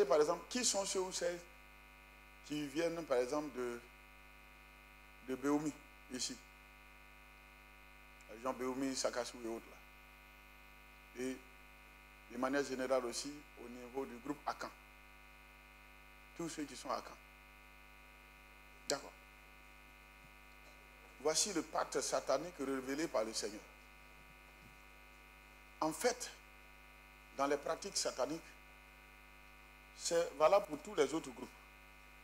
par exemple, qui sont ceux ou celles qui viennent, par exemple, de Béoumi, ici. Les gens Béoumi, Sakassou et autres, là. Et de manière générale aussi, au niveau du groupe Akan. Tous ceux qui sont Akan. D'accord. Voici le pacte satanique révélé par le Seigneur. En fait, dans les pratiques sataniques, c'est valable pour tous les autres groupes.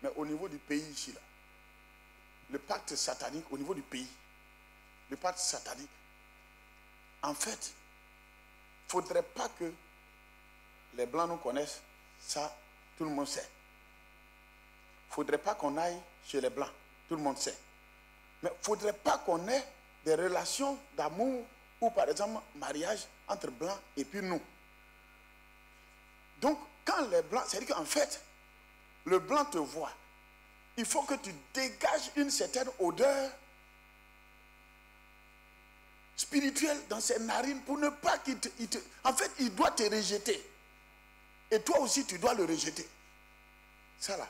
Mais au niveau du pays ici, là, le pacte satanique, au niveau du pays, le pacte satanique, en fait, il ne faudrait pas que les Blancs nous connaissent. Ça, tout le monde sait. Il ne faudrait pas qu'on aille chez les Blancs. Tout le monde sait. Mais il ne faudrait pas qu'on ait des relations d'amour ou, par exemple, mariage entre Blancs et puis nous. Donc, quand les Blancs, c'est-à-dire qu'en fait, le Blanc te voit, il faut que tu dégages une certaine odeur spirituelle dans ses narines pour ne pas qu'il te... En fait, il doit te rejeter. Et toi aussi, tu dois le rejeter. Ça là,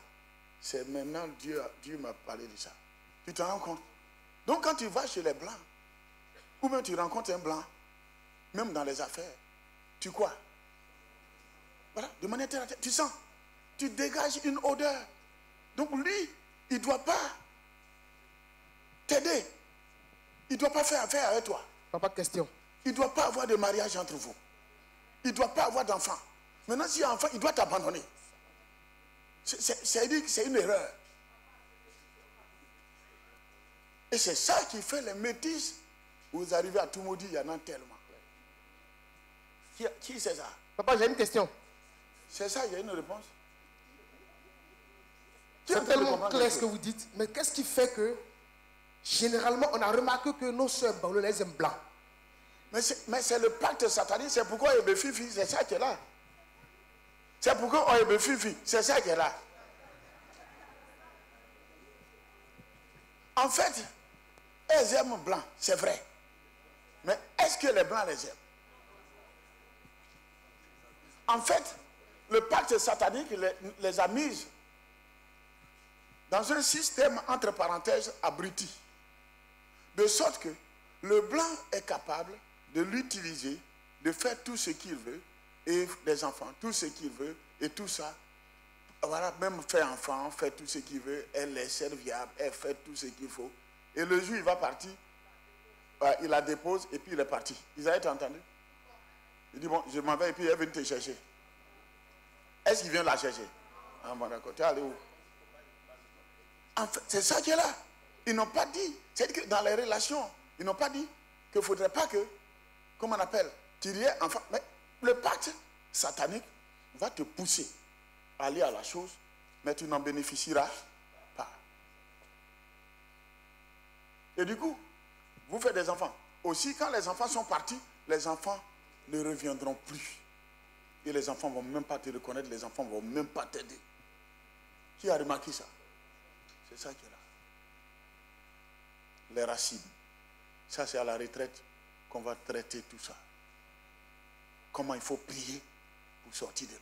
c'est maintenant Dieu m'a parlé de ça. Tu te rends compte? Donc, quand tu vas chez les Blancs, ou même tu rencontres un Blanc, même dans les affaires, tu quoi? Voilà, de manière terre à terre, tu sens, tu dégages une odeur. Donc lui, il ne doit pas t'aider. Il ne doit pas faire affaire avec toi. Papa, question. Il ne doit pas avoir de mariage entre vous. Il ne doit pas avoir d'enfant. Maintenant, s'il y a un enfant, il doit t'abandonner. C'est une erreur. Et c'est ça qui fait les métis. Vous arrivez à Toumoudi, il y en a tellement. Qui c'est ça? Papa, j'ai une question. C'est ça, il y a une réponse. C'est tellement clair ce que vous dites. Mais qu'est-ce qui fait que, généralement, on a remarqué que nos soeurs bangolaises aiment blanc? Mais c'est le pacte satanique. C'est pourquoi Ebe Fifi, c'est ça qui est là. C'est pourquoi Ebe Fifi, c'est ça qui est là. En fait, elles aiment blanc, c'est vrai. Mais est-ce que les blancs les aiment? En fait, le pacte satanique les a mises dans un système, entre parenthèses, abruti. De sorte que le blanc est capable de l'utiliser, de faire tout ce qu'il veut, et les enfants, tout ce qu'il veut, et tout ça. Voilà, même faire enfant, faire tout ce qu'il veut, elle est serviable, elle fait tout ce qu'il faut. Et le jour, il va partir, il la dépose, et puis il est parti. Ils ont été entendus? Il dit, bon, je m'en vais, et puis elle vient te chercher. Est-ce qu'il vient la chercher? Ah bon, d'accord, tu es allé où? En fait, c'est ça qui est là. Ils n'ont pas dit, c'est-à-dire que dans les relations, ils n'ont pas dit qu'il ne faudrait pas que, comment on appelle, tu dirais, enfin, mais le pacte satanique va te pousser à aller à la chose, mais tu n'en bénéficieras pas. Et du coup, vous faites des enfants. Aussi, quand les enfants sont partis, les enfants ne reviendront plus. Et les enfants ne vont même pas te reconnaître, les enfants ne vont même pas t'aider. Qui a remarqué ça? C'est ça qui est là. Les racines. Ça, c'est à la retraite qu'on va traiter tout ça. Comment il faut prier pour sortir de là.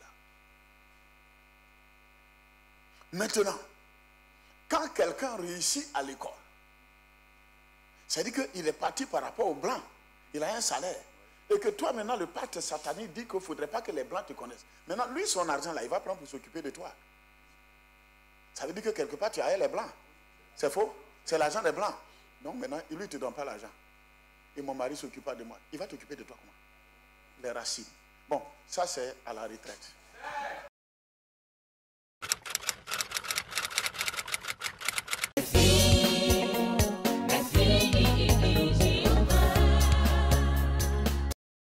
Maintenant, quand quelqu'un réussit à l'école, c'est-à-dire qu'il est parti par rapport aux Blancs. Il a un salaire. Et que toi, maintenant, le pacte satanique dit qu'il ne faudrait pas que les Blancs te connaissent. Maintenant, lui, son argent, là, il va prendre pour s'occuper de toi. Ça veut dire que quelque part, tu as les Blancs. C'est faux. C'est l'argent des Blancs. Donc maintenant, lui, ne te donne pas l'argent. Et mon mari ne s'occupe pas de moi. Il va t'occuper de toi comment? Les racines. Bon, ça, c'est à la retraite.